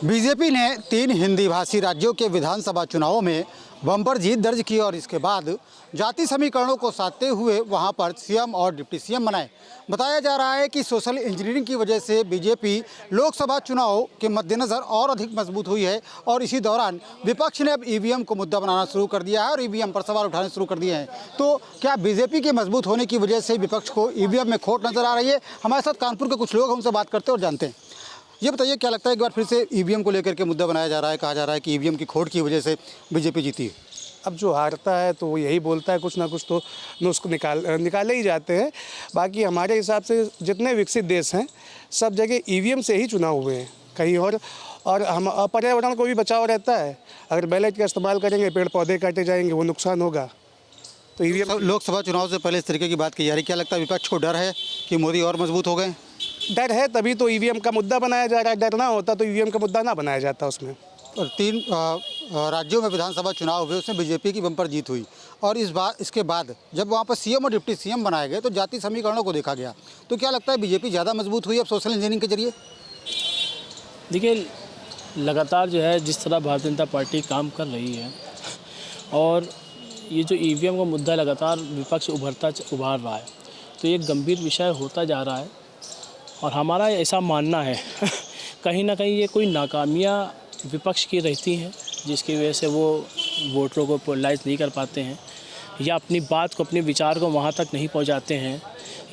BJP ने 3 हिंदी भाषी राज्यों के विधानसभा चुनावों में बम्पर जीत दर्ज की और इसके बाद जाति समीकरणों को साधते हुए वहां पर सीएम और डिप्टी सीएम बनाए। बताया जा रहा है कि सोशल इंजीनियरिंग की वजह से बीजेपी लोकसभा चुनाव के मद्देनज़र और अधिक मजबूत हुई है और इसी दौरान विपक्ष ने अब ईवीएम को मुद्दा बनाना शुरू कर दिया है और ईवीएम पर सवाल उठाने शुरू कर दिए हैं। तो क्या बीजेपी के मजबूत होने की वजह से विपक्ष को ईवीएम में खोट नजर आ रही है? हमारे साथ कानपुर के कुछ लोग हमसे बात करते हैं और जानते हैं। ये बताइए, क्या लगता है एक बार फिर से ईवीएम को लेकर के मुद्दा बनाया जा रहा है? कहा जा रहा है कि ईवीएम की खोट की वजह से बीजेपी जीती है। अब जो हारता है तो वो यही बोलता है, कुछ ना कुछ तो नुस्ख निकाले ही जाते हैं। बाकी हमारे हिसाब से जितने विकसित देश हैं सब जगह ईवीएम से ही चुनाव हुए हैं कहीं और हम पर्यावरण को भी बचाव रहता है। अगर बैलेट का इस्तेमाल करेंगे पेड़ पौधे काटे जाएंगे, वो नुकसान होगा। तो ईवीएम लोकसभा चुनाव से पहले इस तरीके की बात की जा रही है। क्या लगता है विपक्ष को डर है कि मोदी और मजबूत हो गए? डर है तभी तो ईवीएम का मुद्दा बनाया जा रहा है। डर ना होता तो ईवीएम का मुद्दा ना बनाया जाता उसमें। और 3 राज्यों में विधानसभा चुनाव हुए, उसमें बीजेपी की बम्पर जीत हुई और इसके बाद जब वहाँ पर सीएम और डिप्टी सीएम बनाए गए तो जाति समीकरणों को देखा गया। तो क्या लगता है बीजेपी ज़्यादा मजबूत हुई अब सोशल इंजीनियरिंग के जरिए? देखिए, लगातार जो है जिस तरह भारतीय जनता पार्टी काम कर रही है और ये जो ईवीएम का मुद्दा लगातार विपक्ष उभार रहा है, तो ये गंभीर विषय होता जा रहा है और हमारा ऐसा मानना है कहीं ना कहीं ये कोई नाकामियाँ विपक्ष की रहती हैं जिसकी वजह से वो वोटरों को पोलराइज नहीं कर पाते हैं या अपनी बात को, अपने विचार को वहाँ तक नहीं पहुँचाते हैं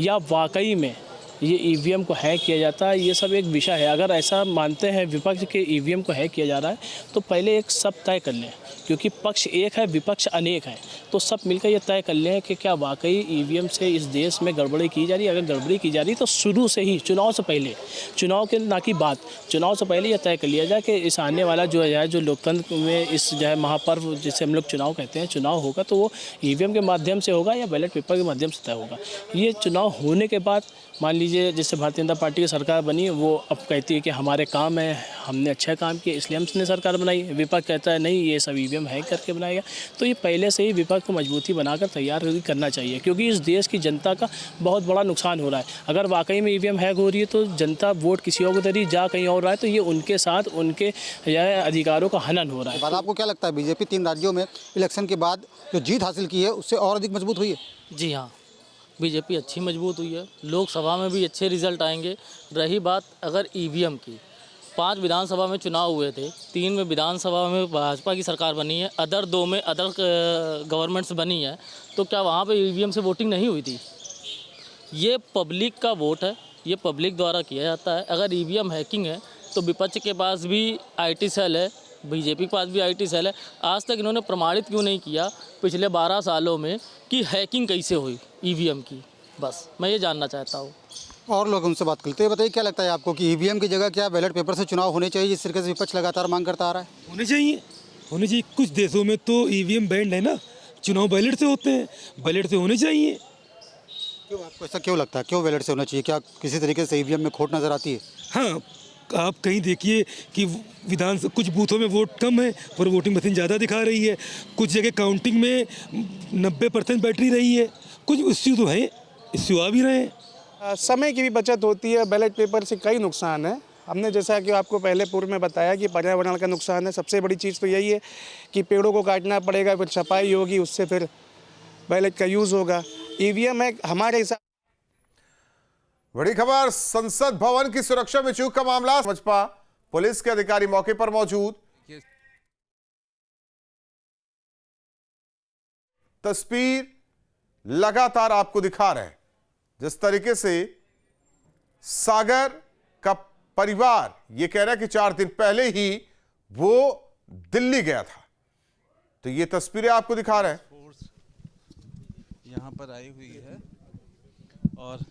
या वाकई में ये ईवीएम को हैक किया जाता है। ये सब एक विषय है। अगर ऐसा मानते हैं विपक्ष के ईवीएम को हैक किया जा रहा है तो पहले एक सब तय कर लें, क्योंकि पक्ष एक है विपक्ष अनेक है। तो सब मिलकर ये तय कर लें कि क्या वाकई ईवीएम से इस देश में गड़बड़ी की जा रही है। अगर गड़बड़ी की जा रही है तो शुरू से ही चुनाव से पहले, चुनाव के ना की बात, चुनाव से पहले यह तय कर लिया जाए कि इस आने वाला जो लोकतंत्र में इस जो है महापर्व जिसे हम लोग चुनाव कहते हैं, चुनाव होगा तो वो ईवीएम के माध्यम से होगा या बैलेट पेपर के माध्यम से तय होगा। ये चुनाव होने के बाद मान लीजिए जिससे भारतीय जनता पार्टी की सरकार बनी, वो अब कहती है कि हमारे काम है, हमने अच्छा काम किया इसलिए हमने सरकार बनाई। विपक्ष कहता है नहीं, ये सब ईवीएम हैक करके बनाएगा। तो ये पहले से ही विपक्ष को मजबूती बनाकर तैयार करना चाहिए, क्योंकि इस देश की जनता का बहुत बड़ा नुकसान हो रहा है। अगर वाकई में ईवीएम हैक हो रही है तो जनता वोट किसी और को दे रही, जा कहीं और रहा है, तो ये उनके साथ उनके अधिकारों का हनन हो रहा है। बात आपको क्या लगता है बीजेपी 3 राज्यों में इलेक्शन के बाद जो जीत हासिल की है उससे और अधिक मजबूत हुई है? जी हाँ, बीजेपी अच्छी मजबूत हुई है। लोकसभा में भी अच्छे रिजल्ट आएंगे। रही बात अगर ईवीएम की, 5 विधानसभा में चुनाव हुए थे, 3 में विधानसभा में भाजपा की सरकार बनी है, अदर 2 में अदर गवर्नमेंट्स बनी है, तो क्या वहाँ पे ईवीएम से वोटिंग नहीं हुई थी? ये पब्लिक का वोट है, ये पब्लिक द्वारा किया जाता है। अगर ईवीएम हैकिंग है तो विपक्ष के पास भी आईटी सेल है, बीजेपी के पास भी आईटी सेल है। आज तक इन्होंने प्रमाणित क्यों नहीं किया पिछले 12 सालों में कि हैकिंग कैसे हुई ईवीएम की? बस मैं ये जानना चाहता हूँ। और लोग उनसे बात करते हैं। बताइए, क्या लगता है आपको कि ईवीएम की जगह क्या बैलेट पेपर से चुनाव होने चाहिए, जिस तरीके से विपक्ष लगातार मांग करता आ रहा है? होने चाहिए। कुछ देशों में तो ईवीएम बैंड है ना, चुनाव बैलेट से होते हैं, बैलेट से होने चाहिए। क्यों, आपको ऐसा क्यों लगता है? क्यों बैलेट से होना चाहिए? क्या किसी तरीके से ईवीएम में खोट नजर आती है? हाँ, आप कहीं देखिए कि कुछ बूथों में वोट कम है पर वोटिंग मशीन ज़्यादा दिखा रही है। कुछ जगह काउंटिंग में 90% बैटरी रही है। कुछ इश्यू तो हैं, इश्यू आ भी रहे हैं। समय की भी बचत होती है। बैलेट पेपर से कई नुकसान है। हमने जैसा कि आपको पहले पूर्व में बताया कि पर्यावरण का नुकसान है। सबसे बड़ी चीज़ तो यही है कि पेड़ों को काटना पड़ेगा, फिर छपाई होगी, उससे फिर बैलेट का यूज़ होगा। ईवीएम है हमारे हिसाब। बड़ी खबर, संसद भवन की सुरक्षा में चूक का मामला। भाजपा पुलिस के अधिकारी मौके पर मौजूद। तस्वीर लगातार आपको दिखा रहे हैं जिस तरीके से सागर का परिवार ये कह रहा है कि 4 दिन पहले ही वो दिल्ली गया था। तो ये तस्वीरें आपको दिखा रहे हैं। यहां पर आई हुई है और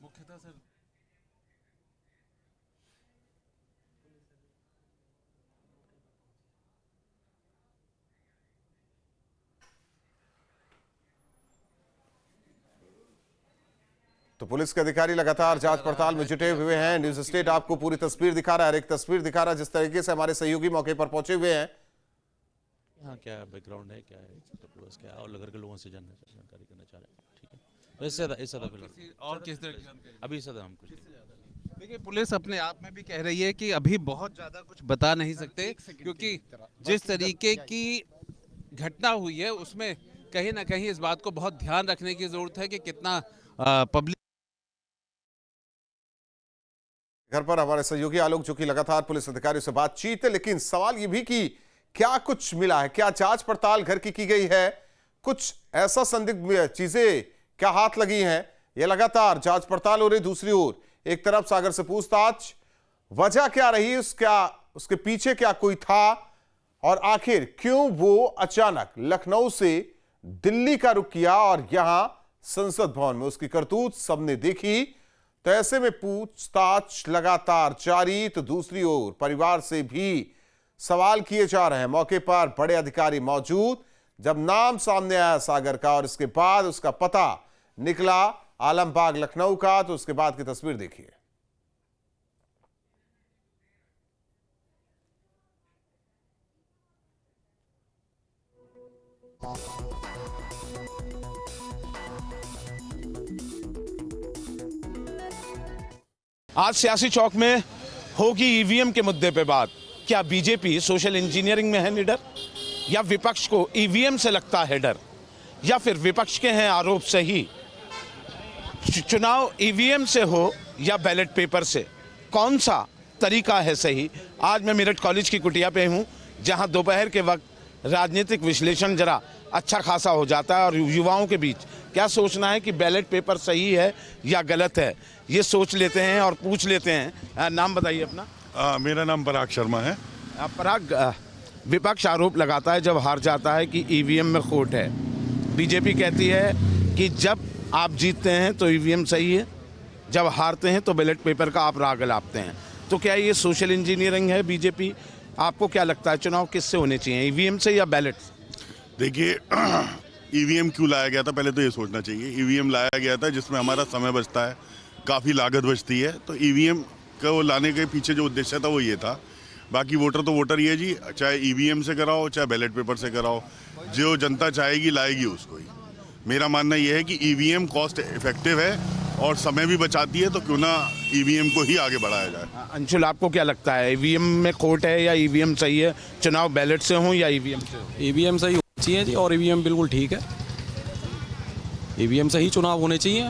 मुख्यतः सर तो पुलिस के अधिकारी लगातार जांच पड़ताल में जुटे हुए हैं। न्यूज स्टेट आपको पूरी तस्वीर दिखा रहा है, एक तस्वीर दिखा रहा है जिस तरीके से हमारे सहयोगी मौके पर पहुंचे हुए हैं। यहाँ क्या बैकग्राउंड है, क्या है क्या, और लगर के लोगों से जानकारी करना चाह रहे हैं। ठीक है, इससे और किस तरह की अभी सर हम कुछ देखिए, पुलिस अपने आप में भी कह रही है कि अभी बहुत ज़्यादा कुछ बता नहीं सकते, क्योंकि जिस तरीके की घटना हुई है उसमें कहीं ना कहीं इस बात को बहुत ध्यान रखने की ज़रूरत है कि कितना पब्लिक। घर पर हमारे सहयोगी आलोक, जो कि लगातार पुलिस अधिकारियों से बातचीत है, लेकिन सवाल ये भी कि क्या कुछ मिला है, क्या जांच पड़ताल घर की गई है, कुछ ऐसा संदिग्ध चीजें क्या हाथ लगी हैं, यह लगातार जांच पड़ताल हो रही। दूसरी ओर एक तरफ सागर से पूछताछ, वजह क्या रही, उसके पीछे क्या कोई था, और आखिर क्यों वो अचानक लखनऊ से दिल्ली का रुख किया और यहां संसद भवन में उसकी करतूत सबने देखी। तो ऐसे में पूछताछ लगातार जारी। तो दूसरी ओर परिवार से भी सवाल किए जा रहे हैं। मौके पर बड़े अधिकारी मौजूद। जब नाम सामने आया सागर का और इसके बाद उसका पता निकला आलमबाग लखनऊ का, तो उसके बाद की तस्वीर देखिए। आज सियासी चौक में होगी ईवीएम के मुद्दे पे बात। क्या बीजेपी सोशल इंजीनियरिंग में है निडर, या विपक्ष को ईवीएम से लगता है डर, या फिर विपक्ष के हैं आरोप सही? चुनाव ईवीएम से हो या बैलेट पेपर से, कौन सा तरीका है सही? आज मैं मेरठ कॉलेज की कुटिया पे हूँ, जहाँ दोपहर के वक्त राजनीतिक विश्लेषण जरा अच्छा खासा हो जाता है और युवाओं के बीच क्या सोचना है कि बैलेट पेपर सही है या गलत है, ये सोच लेते हैं और पूछ लेते हैं। नाम बताइए अपना। मेरा नाम पराग शर्मा है। पराग, विपक्ष आरोप लगाता है जब हार जाता है कि ईवीएम में खोट है। बीजेपी कहती है कि जब आप जीतते हैं तो ईवीएम सही है, जब हारते हैं तो बैलेट पेपर का आप राग लापते हैं। तो क्या ये सोशल इंजीनियरिंग है बीजेपी? आपको क्या लगता है चुनाव किससे होने चाहिए, ईवीएम से या बैलेट से? देखिए, ईवीएम क्यों लाया गया था, पहले तो ये सोचना चाहिए। ईवीएम लाया गया था जिसमें हमारा समय बचता है, काफ़ी लागत बचती है। तो ईवीएम को लाने के पीछे जो उद्देश्य था वो ये था। बाकी वोटर तो वोटर ही है जी, चाहे ईवीएम से कराओ चाहे बैलेट पेपर से कराओ, जो जनता चाहेगी लाएगी उसको ही। मेरा मानना ये है कि ईवीएम कॉस्ट इफेक्टिव है और समय भी बचाती है, तो क्यों ना ईवीएम को ही आगे बढ़ाया जाए। अंशुल, आपको क्या लगता है ईवीएम में खोट है या ईवीएम सही है? चुनाव बैलेट से हो या ईवीएम से हो? ईवीएम सही होनी चाहिए जी, और ईवीएम बिल्कुल ठीक है। ईवीएम से ही चुनाव होने चाहिए।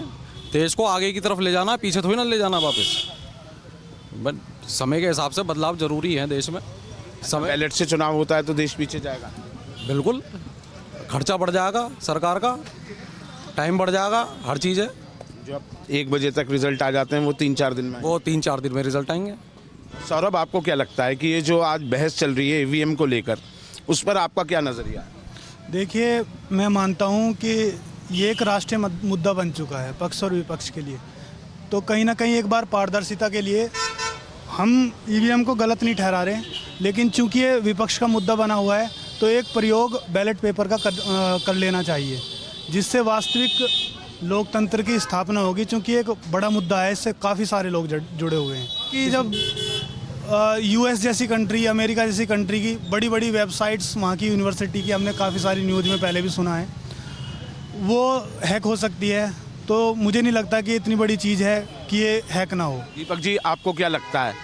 देश को आगे की तरफ ले जाना, पीछे थोड़ी ना ले जाना वापस। बट समय के हिसाब से बदलाव जरूरी है देश में। समय बैलेट से चुनाव होता है तो देश पीछे जाएगा। बिल्कुल, खर्चा बढ़ जाएगा सरकार का, टाइम बढ़ जाएगा, हर चीज़ है। जो अब 1 बजे तक रिजल्ट आ जाते हैं वो 3-4 दिन में, वो 3-4 दिन में रिजल्ट आएंगे। सौरभ, आपको क्या लगता है कि ये जो आज बहस चल रही है ईवीएम को लेकर, उस पर आपका क्या नज़रिया है? देखिए, मैं मानता हूँ कि ये एक राष्ट्रीय मुद्दा बन चुका है पक्ष और विपक्ष के लिए। तो कहीं ना कहीं एक बार पारदर्शिता के लिए हम ईवीएम को गलत नहीं ठहरा रहे, लेकिन चूंकि ये विपक्ष का मुद्दा बना हुआ है तो एक प्रयोग बैलेट पेपर का कर लेना चाहिए, जिससे वास्तविक लोकतंत्र की स्थापना होगी। चूंकि एक बड़ा मुद्दा है, इससे काफ़ी सारे लोग जुड़े हुए हैं। कि जब यूएस जैसी कंट्री, अमेरिका जैसी कंट्री की बड़ी बड़ी वेबसाइट्स, वहाँ की यूनिवर्सिटी की, हमने काफ़ी सारी न्यूज़ में पहले भी सुना है, वो हैक हो सकती है। तो मुझे नहीं लगता कि इतनी बड़ी चीज़ है कि ये हैक ना हो। दीपक जी, आपको क्या लगता है,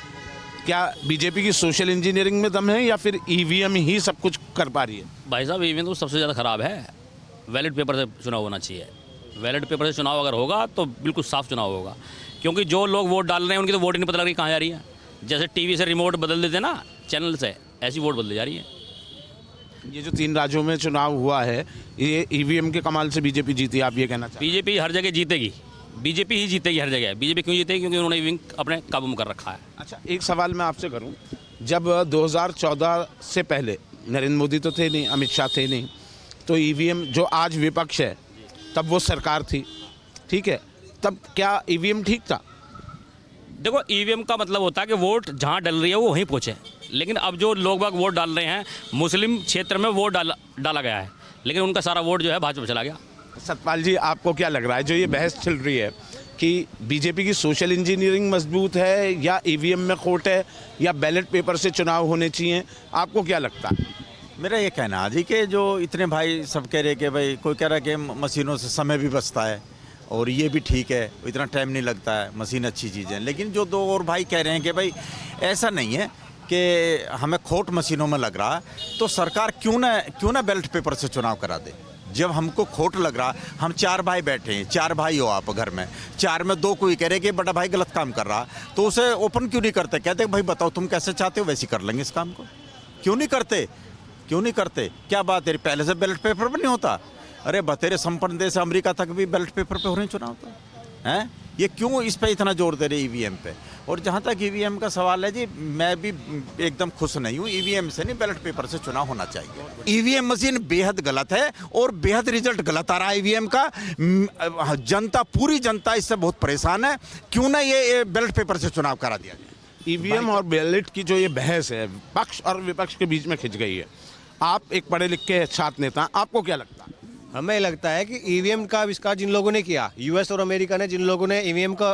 क्या बीजेपी की सोशल इंजीनियरिंग में दम है या फिर ईवीएम ही सब कुछ कर पा रही है? भाई साहब, ईवीएम तो सबसे ज़्यादा ख़राब है। बैलेट पेपर से चुनाव होना चाहिए। बैलेट पेपर से चुनाव अगर होगा तो बिल्कुल साफ चुनाव होगा, क्योंकि जो लोग वोट डाल रहे हैं उनकी तो वोट ही नहीं पता लग रही कहाँ जा रही है। जैसे टीवी से रिमोट बदल देते ना चैनल से, ऐसी वोट बदली जा रही है। ये जो 3 राज्यों में चुनाव हुआ है, ये ईवीएम के कमाल से बीजेपी जीती, आप ये कहना चाहते हैं? बीजेपी हर जगह जीतेगी, बीजेपी ही जीतेगी हर जगह। बीजेपी क्यों जीतेगी? क्योंकि उन्होंने ईवीएम अपने काबू में कर रखा है। अच्छा, एक सवाल मैं आपसे करूं, जब 2014 से पहले नरेंद्र मोदी तो थे नहीं, अमित शाह थे नहीं, तो ईवीएम जो आज विपक्ष है तब वो सरकार थी, ठीक है, तब क्या ईवीएम ठीक था? देखो, ईवीएम का मतलब होता है कि वोट जहाँ डल रही है वो वहीं पहुँचे। लेकिन अब जो लोग बाग वोट डाल रहे हैं, मुस्लिम क्षेत्र में वोट डाला गया है, लेकिन उनका सारा वोट जो है भाजपा में चला गया। सतपाल जी, आपको क्या लग रहा है, जो ये बहस चल रही है कि बीजेपी की सोशल इंजीनियरिंग मजबूत है या ईवीएम में खोट है या बैलेट पेपर से चुनाव होने चाहिए, आपको क्या लगता है? मेरा ये कहना है जी कि जो इतने भाई सब कह रहे कि भाई, कोई कह रहा है कि मशीनों से समय भी बचता है और ये भी ठीक है, इतना टाइम नहीं लगता है, मशीन अच्छी चीज़ है। लेकिन जो दो और भाई कह रहे हैं कि भाई ऐसा नहीं है कि हमें खोट मशीनों में लग रहा है, तो सरकार क्यों ना बैलेट पेपर से चुनाव करा दे। जब हमको खोट लग रहा, हम 4 भाई बैठे हैं, 4 भाई हो आप घर में, 4 में 2 कोई कह रहे कि बड़ा भाई गलत काम कर रहा, तो उसे ओपन क्यों नहीं करते? कहते भाई बताओ तुम कैसे चाहते हो, वैसे कर लेंगे इस काम को। क्यों नहीं करते? क्या बात है, पहले से बैलेट पेपर पर नहीं होता? अरे बतेरे संपन्न देश अमेरिका तक भी बैलेट पेपर पे हो रहे चुनाव तो हैं। ये क्यों इस पे इतना जोर दे रहे ईवीएम पे? और जहाँ तक ईवीएम का सवाल है जी, मैं भी एकदम खुश नहीं हूँ। ईवीएम से नहीं, बैलेट पेपर से चुनाव होना चाहिए। ईवीएम मशीन बेहद गलत है और बेहद रिजल्ट गलत आ रहा है ईवीएम का। जनता, पूरी जनता इससे बहुत परेशान है। क्यों ना ये बैलेट पेपर से चुनाव करा दिया जाए। ईवीएम और बैलेट की जो ये बहस है, पक्ष और विपक्ष के बीच में खिंच गई है। आप एक पढ़े लिखे छात्र नेता, आपको क्या लगता है? हमें लगता है कि ईवीएम का आविष्कार जिन लोगों ने किया, यूएस और अमेरिका ने, जिन लोगों ने ईवीएम का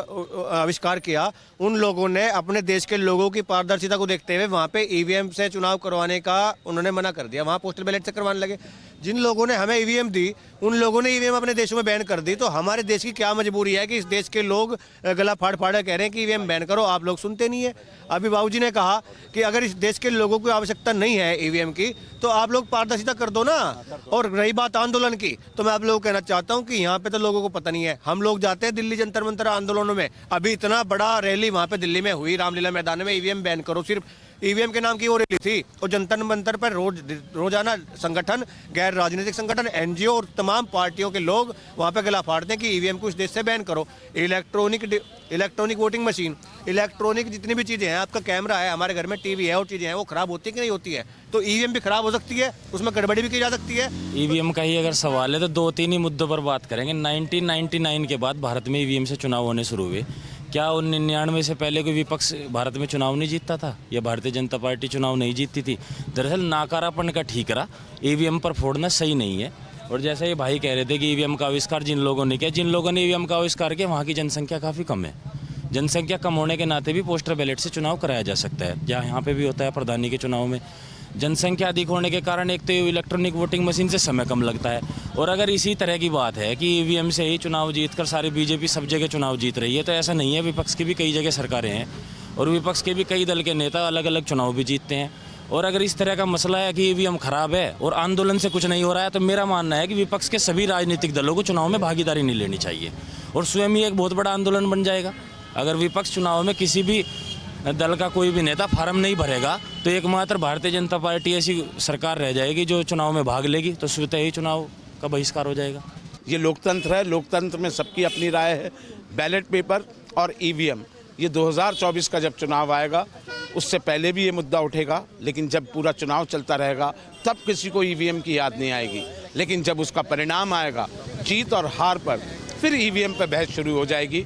आविष्कार किया, उन लोगों ने अपने देश के लोगों की पारदर्शिता को देखते हुए वहाँ पे ईवीएम से चुनाव करवाने का उन्होंने मना कर दिया। वहाँ पोस्टल बैलेट से करवाने लगे। जिन लोगों ने हमें ईवीएम दी, उन लोगों ने ईवीएम अपने देशों में बैन कर दी। तो हमारे देश की क्या मजबूरी है कि इस देश के लोग गला फाड़ फाड़ कह रहे हैं कि ईवीएम बैन करो, आप लोग सुनते नहीं है। अभी बाबूजी ने कहा कि अगर इस देश के लोगों को आवश्यकता नहीं है ईवीएम की, तो आप लोग पारदर्शिता कर दो ना। और रही बात आंदोलन की, तो मैं आप लोगों को कहना चाहता हूं कि यहाँ पे तो लोगों को पता नहीं है। हम लोग जाते हैं दिल्ली जंतर मंतर आंदोलनों में, अभी इतना बड़ा रैली वहाँ पे दिल्ली में हुई, रामलीला मैदान में, ईवीएम बैन करो, सिर्फ ईवीएम के नाम की वो रैली थी। और जंतर मंतर पर रोजाना संगठन, गैर राजनीतिक संगठन, एनजीओ और तमाम पार्टियों के लोग वहाँ पे गला फाड़ते हैं कि ईवीएम को इस देश से बैन करो। इलेक्ट्रॉनिक वोटिंग मशीन, इलेक्ट्रॉनिक जितनी भी चीज़ें हैं, आपका कैमरा है, हमारे घर में टीवी है और चीज़ें हैं, वो खराब होती है कि नहीं होती है? तो ईवीएम भी खराब हो सकती है, उसमें गड़बड़ी भी की जा सकती है। ईवीएम का ही अगर सवाल है तो 2-3 ही मुद्दों पर बात करेंगे। 1999 के बाद भारत में ईवीएम से चुनाव होने शुरू हुए। क्या 1999 से पहले कोई विपक्ष भारत में चुनाव नहीं जीतता था, या भारतीय जनता पार्टी चुनाव नहीं जीतती थी? दरअसल नाकारापन का ठीकरा ईवीएम पर फोड़ना सही नहीं है। और जैसे ये भाई कह रहे थे कि ईवीएम का आविष्कार जिन लोगों ने किया, जिन लोगों ने ईवीएम का आविष्कार किया वहाँ की जनसंख्या काफ़ी कम है। जनसंख्या कम होने के नाते भी पोस्टल बैलेट से चुनाव कराया जा सकता है, जहाँ यहाँ पे भी होता है प्रधानी के चुनाव में। जनसंख्या अधिक होने के कारण एक तो इलेक्ट्रॉनिक वोटिंग मशीन से समय कम लगता है। और अगर इसी तरह की बात है कि ईवीएम से ही चुनाव जीतकर सारी बीजेपी सब जगह चुनाव जीत रही है, तो ऐसा नहीं है। विपक्ष की भी कई जगह सरकारें हैं और विपक्ष के भी कई दल के नेता अलग अलग चुनाव भी जीतते हैं। और अगर इस तरह का मसला है कि ईवीएम खराब है और आंदोलन से कुछ नहीं हो रहा है, तो मेरा मानना है कि विपक्ष के सभी राजनीतिक दलों को चुनाव में भागीदारी नहीं लेनी चाहिए और स्वयं ही एक बहुत बड़ा आंदोलन बन जाएगा। अगर विपक्ष चुनाव में किसी भी दल का कोई भी नेता फार्म नहीं भरेगा, तो एकमात्र भारतीय जनता पार्टी ऐसी सरकार रह जाएगी जो चुनाव में भाग लेगी, तो स्वतः ही चुनाव का बहिष्कार हो जाएगा। ये लोकतंत्र है, लोकतंत्र में सबकी अपनी राय है। बैलेट पेपर और ईवीएम, ये 2024 का जब चुनाव आएगा उससे पहले भी ये मुद्दा उठेगा, लेकिन जब पूरा चुनाव चलता रहेगा तब किसी को ईवीएम की याद नहीं आएगी। लेकिन जब उसका परिणाम आएगा जीत और हार पर, फिर ईवीएम पर बहस शुरू हो जाएगी।